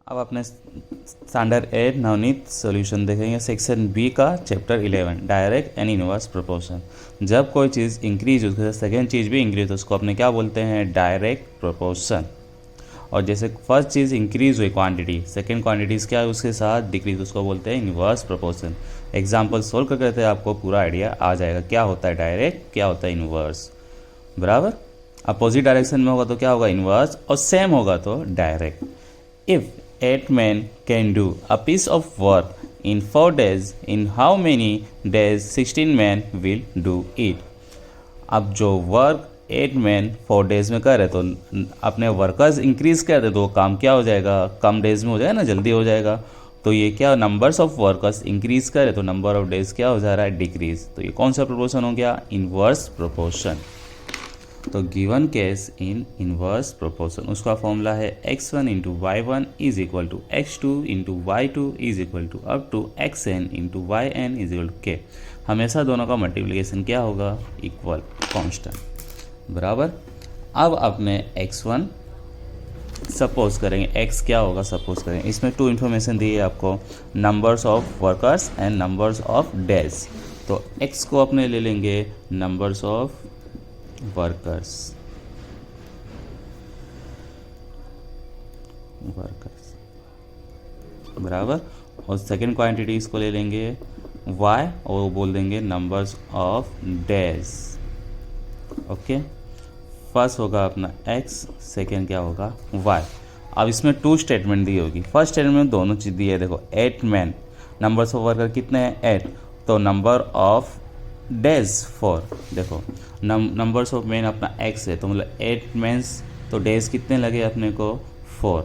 अब अपने standard 8 Navneet solution देखेंगे सेक्शन बी का chapter 11 direct and inverse proportion. जब कोई चीज़ इंक्रीज हो उसके सेकेंड चीज़ भी इंक्रीज हो उसको अपने क्या बोलते हैं, डायरेक्ट प्रोपोर्शन। और जैसे फर्स्ट चीज़ इंक्रीज हुई क्वांटिटी, सेकेंड क्वांटिटीज़ क्या है उसके साथ डिक्रीज, उसको बोलते हैं इनवर्स प्रोपोर्शन। एग्जाम्पल सोल्व कर करते आपको पूरा आइडिया आ जाएगा क्या होता है डायरेक्ट, क्या होता है इनवर्स। बराबर, अपोजिट डायरेक्शन में होगा तो क्या होगा, इनवर्स, और सेम होगा तो direct. If 8 men can do a piece of work in 4 days, in how many days 16 men will do it? अब जो वर्क 8 men 4 डेज में कर रहे तो अपने वर्कर्स इंक्रीज कर दे तो वो काम क्या हो जाएगा, कम डेज में हो जाएगा ना, जल्दी हो जाएगा। तो ये क्या, नंबर्स ऑफ वर्कर्स इंक्रीज करे तो नंबर ऑफ डेज क्या हो जा रहा है, डिक्रीज। तो ये कौन सा प्रोपोर्शन हो गया, इनवर्स प्रोपोर्शन। तो given case in inverse proportion उसका फॉर्मूला है x1 into y one is equal to x2 into y two is equal to up to xn into y n is equal to k. हमेशा दोनों का multiplication क्या होगा, equal, constant. बराबर, अब अपने x1 सपोज करेंगे, x क्या होगा सपोज करेंगे। इसमें 2 इन्फॉर्मेशन दी है आपको, numbers of workers and numbers of days. तो x को अपने ले लेंगे नंबर्स ऑफ वर्कर्स बराबर, और सेकेंड क्वांटिटी इसको ले लेंगे y और वो बोल देंगे numbers of days. Okay, first होगा अपना x, सेकेंड क्या होगा y। अब इसमें 2 स्टेटमेंट दी होगी। फर्स्ट स्टेटमेंट में दोनों चीज़ दी है, देखो 8 मैन, नंबर्स ऑफ वर्कर कितने हैं 8, तो नंबर ऑफ डेज 4। देखो नंबर्स ऑफ मैन अपना x है तो मतलब 8 मैंस, तो डेज कितने लगे अपने को 4।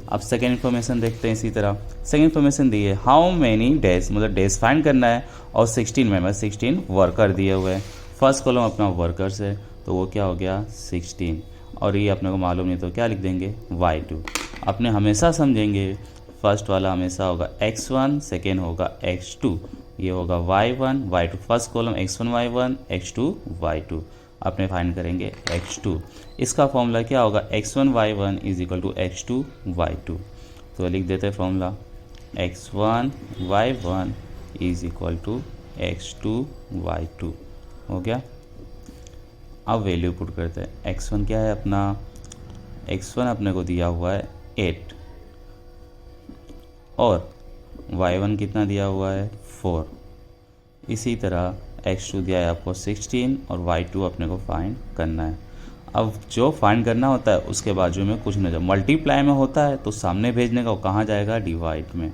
अब सेकेंड इन्फॉर्मेशन देखते हैं इसी तरह। सेकेंड इन्फॉर्मेशन दी है हाउ मैनी डेज, मतलब डेज फाइंड करना है, और 16 मेंबर 16 वर्कर दिए हुए हैं। फर्स्ट कॉलम अपना वर्कर्स है तो वो क्या हो गया 16, और ये अपने को मालूम नहीं तो क्या लिख देंगे y2। अपने हमेशा समझेंगे फर्स्ट वाला हमेशा होगा x1, सेकेंड होगा x2, ये होगा y1 y2, first column x1 y1 x2 y2। अपने फाइंड करेंगे x2, इसका फॉर्मूला क्या होगा x1 y1 is equal to x2 y2। तो लिख देते हैं formula x1 y1 is equal to x2 y2 हो गया। अब वैल्यू पुट करते हैं, x1 क्या है अपना, x1 अपने को दिया हुआ है 8 और y1 कितना दिया हुआ है 4। इसी तरह x2 दिया है आपको 16 और y2 अपने को फाइंड करना है। अब जो फाइंड करना होता है उसके बाजू में कुछ नहीं, जब मल्टीप्लाई में होता है तो सामने भेजने का वो कहाँ जाएगा, डिवाइड में।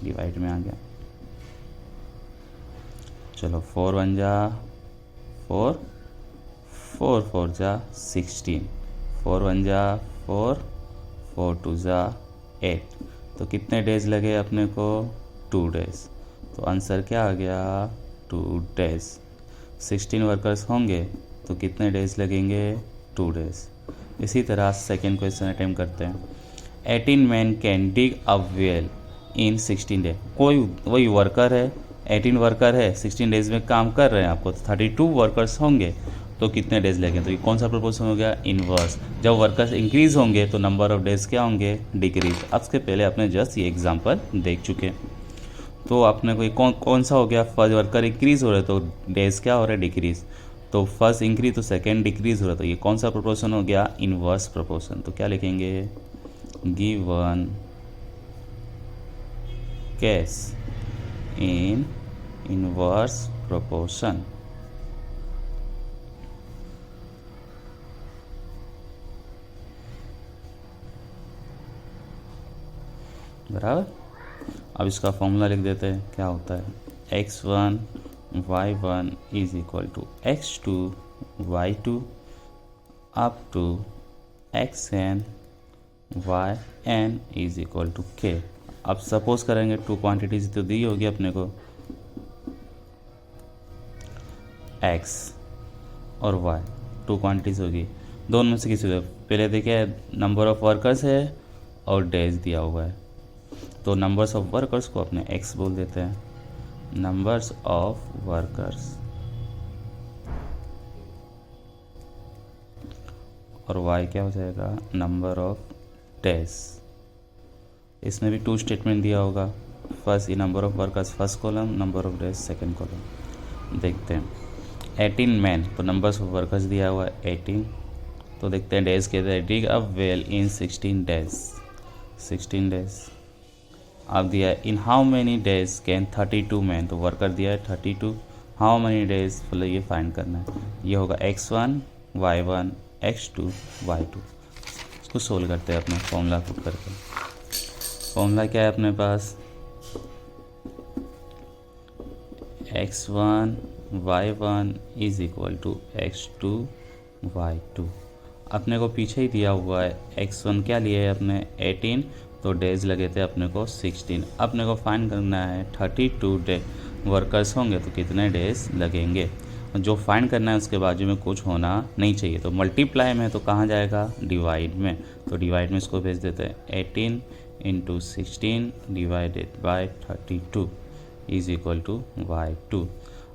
डिवाइड में आ गया, चलो 4 1 जा 4, 4 4 जा 16, 4 1 जा 4, 4 2 जा 8। तो कितने डेज लगे अपने को 2 डेज। तो आंसर क्या आ गया 2 डेज। 16 वर्कर्स होंगे तो कितने डेज लगेंगे 2 डेज। इसी तरह सेकेंड क्वेश्चन अटेम्प्ट करते हैं। 18 man can dig a well in 16 day. कोई वही वर्कर है, 18 वर्कर है, 16 डेज में काम कर रहे हैं आपको, 32 वर्कर्स होंगे तो कितने डेज लगेंगे। तो ये कौन सा प्रोपोर्शन हो गया, इनवर्स। जब वर्कर्स इंक्रीज होंगे तो नंबर ऑफ डेज क्या होंगे, डिक्रीज। अब इसके पहले आपने जस्ट ये एग्जांपल देख चुके। तो आपने को कौन सा हो गया, फर्स्ट वर्कर इंक्रीज हो रहा है तो डेज क्या हो रहा है, डिक्रीज। तो फर्स्ट इंक्रीज तो सेकेंड डिक्रीज हो रहा है, तो ये कौन सा प्रोपोर्शन हो गया, इनवर्स प्रोपोर्शन। तो क्या लिखेंगे, given case in inverse proportion बराबर। अब इसका फॉर्मूला लिख देते हैं, क्या होता है x1 y1 is equal to x2 y2 up to xn yn is equal to k। अब सपोज करेंगे 2 क्वांटिटीज तो दी होगी अपने को x और y, 2 क्वांटिटीज होगी, दोनों में से किसी को पहले देखिए नंबर ऑफ वर्कर्स है और डेज दिया हुआ है। तो नंबर्स ऑफ वर्कर्स को अपने x बोल देते हैं, नंबर्स ऑफ वर्कर्स, और y क्या हो जाएगा, नंबर ऑफ डेज। इसमें भी 2 स्टेटमेंट दिया होगा। फर्स्ट ये number of workers first column, number of days second column. देखते हैं 18 मैन, तो नंबर्स ऑफ वर्कर्स दिया हुआ है 18। तो देखते हैं डेज कहते हैं dig a well in 16 days, 16 days. अब दिया है in how many days can 32 man, तो वर्कर दिया है 32। हाउ मेनी डेज मतलब ये फाइंड करना है। ये होगा x1 y1 x2 y2। इसको सोल्व करते हैं अपना फॉर्मूला पुट करके। फॉर्मूला क्या है अपने पास, x1 y1 is equal to x2 y2। अपने को पीछे ही दिया हुआ है x1 क्या लिया है अपने 18, तो डेज लगे थे अपने को 16। अपने को फाइंड करना है 32 डे वर्कर्स होंगे तो कितने डेज लगेंगे। जो फाइंड करना है उसके बाजू में कुछ होना नहीं चाहिए, तो मल्टीप्लाई में तो कहाँ जाएगा, डिवाइड में। तो डिवाइड में इसको भेज देते हैं 18 into 16 divided by 32 is equal to y2।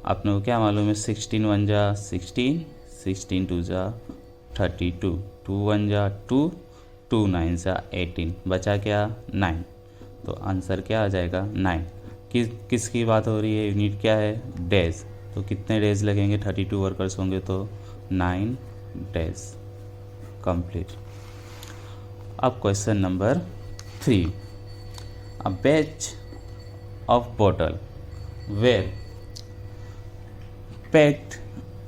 अपने को क्या मालूम है, 16 1 जा 16, 16 2 जा 32, 2 1 जा 2, 2 9 जा 18, बचा क्या 9। तो आंसर क्या आ जाएगा 9। किसकी बात हो रही है, यूनिट क्या है, डेज। तो कितने डेज लगेंगे, 32 वर्कर्स होंगे तो 9 डेज कंप्लीट। अब question number 3, a batch of bottle were packed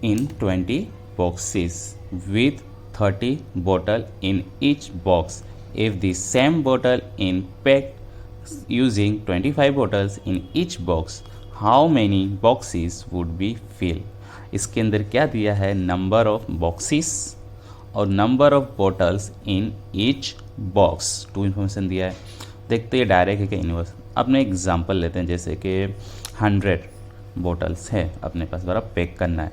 in 20 boxes with 30 bottle in each box. If the same bottle in packed using 25 bottles in each box, how many boxes would be filled? इसके अंदर क्या दिया है, number of boxes और number of bottles in each box. 2 information दिया है। देखते हैं डायरेक्ट है कि इनवर्स। अपने एग्जांपल लेते हैं, जैसे कि 100 बोटल्स है अपने पास, बराबर पैक करना है।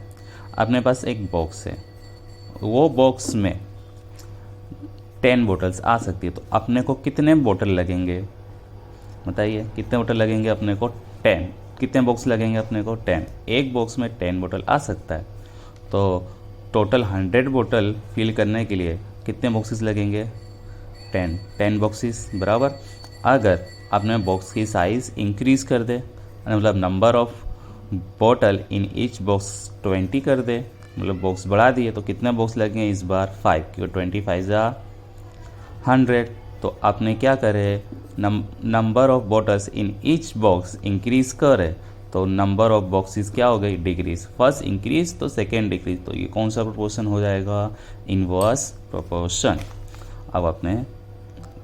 अपने पास एक बॉक्स है, वो बॉक्स में 10 बोटल्स आ सकती है, तो अपने को कितने बोतल लगेंगे बताइए, कितने बोतल लगेंगे अपने को 10। कितने बॉक्स लगेंगे अपने को 10। एक बॉक्स में 10 बोतल आ सकता है, तो टोटल 100 बोतल फिल करने के लिए कितने बॉक्सेस लगेंगे 10 बॉक्सेस बराबर। अगर अपने बॉक्स की साइज़ इंक्रीज कर दे, मतलब number of bottle in each box 20 कर दे, मतलब बॉक्स बढ़ा दिए, तो कितने बॉक्स लगेंगे इस बार 5, क्योंकि 25 जा 100। तो आपने क्या करे, number of bottles in each box increase करे, तो नंबर ऑफ बॉक्सेस क्या हो गई, डिक्रीज। फर्स्ट इंक्रीज तो सेकेंड डिक्रीज, तो ये कौन सा प्रोपोर्शन हो जाएगा, इनवर्स प्रोपोर्शन। अब अपने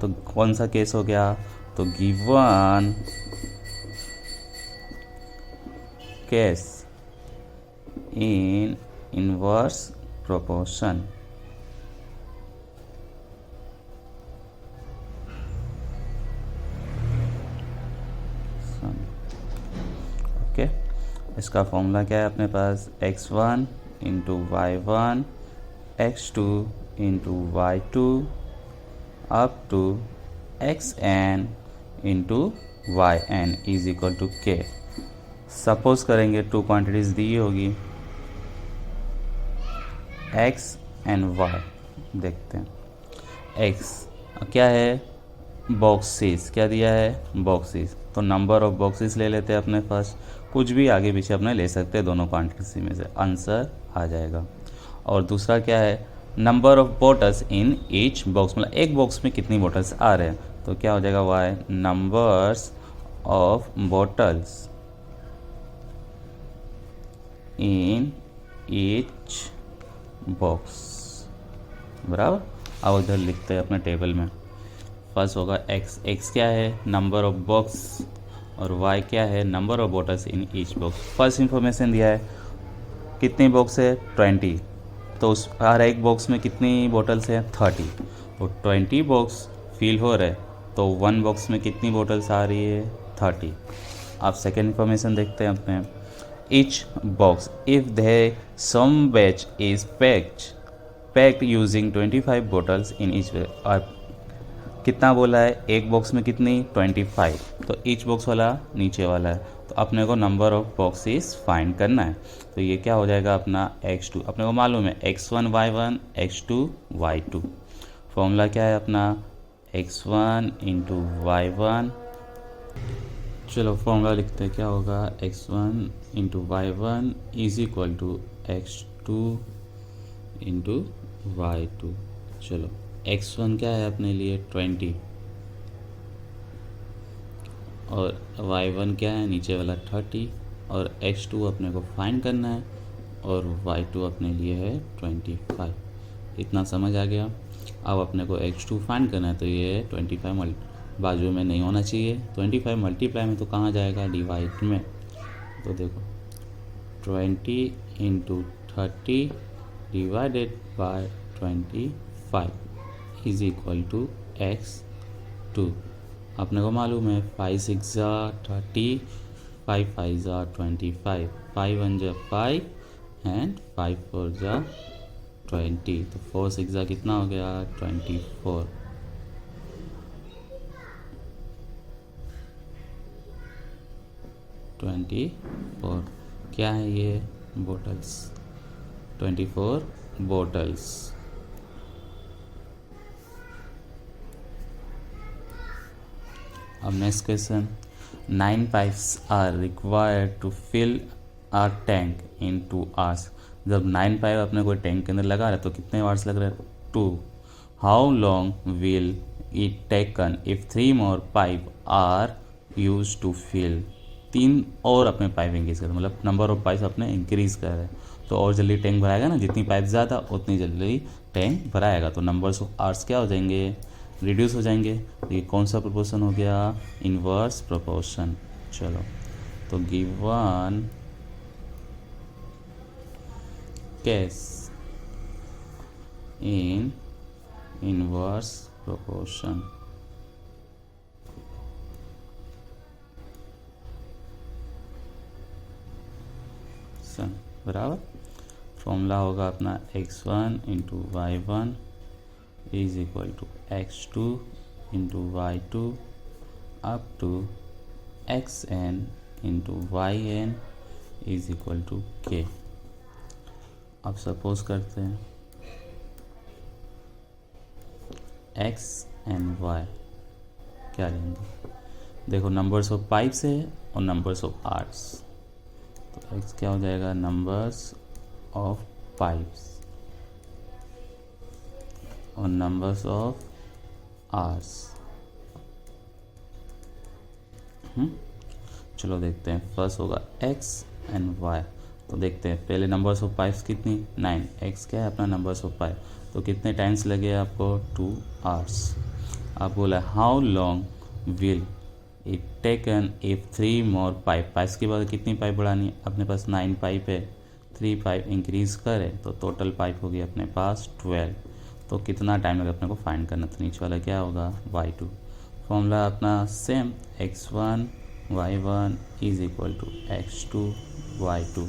तो कौन सा केस हो गया, तो given case in inverse proportion okay. इसका फॉर्मूला क्या है अपने पास, x1 into y1 x2 into y2 up to xn into yn is equal to k। Suppose करेंगे 2 क्वांटिटीज दी होगी x एंड y। देखते हैं x क्या है, बॉक्सेस, क्या दिया है बॉक्सेस, तो नंबर ऑफ बॉक्सेस ले लेते हैं अपने पास, कुछ भी आगे पीछे अपने ले सकते हैं दोनों क्वांटिटीज में से, आंसर आ जाएगा। और दूसरा क्या है, number of bottles in each box, मतलब एक बॉक्स में कितनी बॉटल्स आ रहे हैं, तो क्या हो जाएगा y numbers of bottles in each box बराबर। अब उधर लिखते हैं अपने टेबल में, फर्स्ट होगा x क्या है, नंबर ऑफ बॉक्स, और y क्या है, number of bottles in each box. First information दिया है कितनी बॉक्स है 20, तो उस हर एक बॉक्स में कितनी बॉटल्स हैं 30, तो 20 बॉक्स फिल हो रहे, तो 1 बॉक्स में कितनी बॉटल्स आ रही है 30। आप सेकेंड इंफॉर्मेशन देखते हैं अपने, each box if the some batch is packed using 25 bottles in each batch। और कितना बोला है, एक बॉक्स में कितनी 25, तो ईच बॉक्स वाला नीचे वाला है, तो अपने को नंबर ऑफ बॉक्सेस फाइंड करना है। तो ये क्या हो जाएगा अपना x2, अपने को मालूम है x1 y1 x2 y2। Formula क्या है अपना, x1 इंटू y1। चलो फॉर्मूला लिखते हैं, क्या होगा, x1 into y1 is equal to x2 into y2। चलो x1 क्या है अपने लिए 20 और y1 क्या है नीचे वाला 30 और x2 अपने को फाइंड करना है और y2 अपने लिए है 25। इतना समझ आ गया। अब अपने को x2 फाइंड करना है तो ये है 25 बाजू में नहीं होना चाहिए, 25 मल्टीप्लाई में तो कहाँ जाएगा, डिवाइड में। तो देखो 20 into 30 divided by 25 is equal to x2। अपने को मालूम है 5 6 जा 30, 5 5 जा 25, 5 1 जा 5 एंड 5 4 जा 20। तो 4 6 जा कितना हो गया 24। क्या है ये, बोटल्स, 24 बोटल्स। अब next question, 9 pipes are required to fill a tank in 2 hours. जब 9 पाइप अपने कोई टैंक के अंदर लगा रहे तो कितने आवर्स लग रहे हैं, 2। How long will it taken if 3 more pipe are use to fill. 3 और अपने पाइप इंक्रीज कर, मतलब नंबर ऑफ पाइप अपने इंक्रीज कर रहे हैं तो और जल्दी टैंक भराएगा ना, जितनी पाइप ज़्यादा उतनी जल्दी टैंक भराएगा। तो नंबर्स ऑफ आवर्स क्या हो जाएंगे, रिड्यूस हो जाएंगे। तो ये कौन सा प्रोपोर्शन हो गया, इन्वर्स प्रोपोर्शन। चलो तो given case in inverse proportion, बराबर फॉर्मूला होगा अपना x1 into y1 is equal to x2 into y2 up to xn into yn is equal to k। अब सपोज करते हैं x एंड y क्या लेंगे, देखो नंबर्स ऑफ पाइप्स है और नंबर्स ऑफ आर्ट्स। तो x क्या हो जाएगा, नंबर्स ऑफ पाइप्स और नंबर्स ऑफ आर्स। चलो देखते हैं, फर्स्ट होगा x एंड y। तो देखते हैं पहले नंबर्स ऑफ पाइप्स कितनी, 9। x क्या है अपना नंबर्स ऑफ पाइप, तो कितने टाइम्स लगे आपको, 2 आवर्स। आप बोला how long will it taken if 3 more pipes के बाद कितनी पाइप बढ़ानी है, अपने पास 9 पाइप है, 3 पाइप इंक्रीज करें तो टोटल पाइप होगी अपने पास 12। तो कितना टाइम लगा अपने को फाइंड करना, तो नीचे वाला क्या होगा y2। फॉर्मूला अपना same, x1 y1 is equal to x2 y2।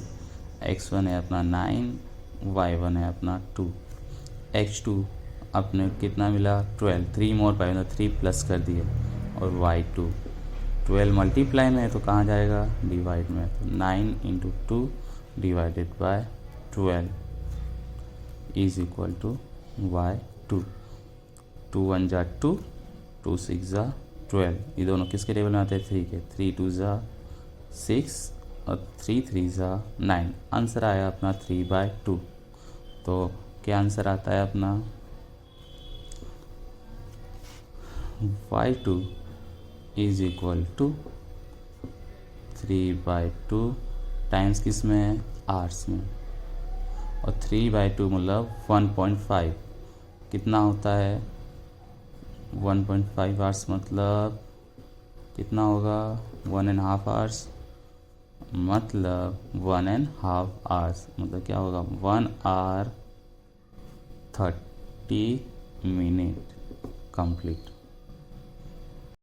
x1 है अपना 9, y1 है अपना 2, x2 अपने कितना मिला 12, 3 मोर पाइप मतलब 3 प्लस कर दिए, और y2 12 मल्टीप्लाई में है तो कहाँ जाएगा, डिवाइड में। तो 9 into 2 divided by 12 is equal to y2। 2 1 जा 2, 2 6 जा 12। ये दोनों किसके टेबल में आते हैं, 3 के। 3 2 जा 6 और 3 3 जा 9। आंसर आया अपना 3/2। तो क्या आंसर आता है अपना, y2 is equal to 3/2 times किस में है, आर्स में। और 3/2 मतलब 1.5 कितना होता है, 1.5 आवर्स मतलब कितना होगा, 1.5 आवर्स मतलब 1.5 आवर्स मतलब क्या होगा, 1 hour 30 minute कंप्लीट।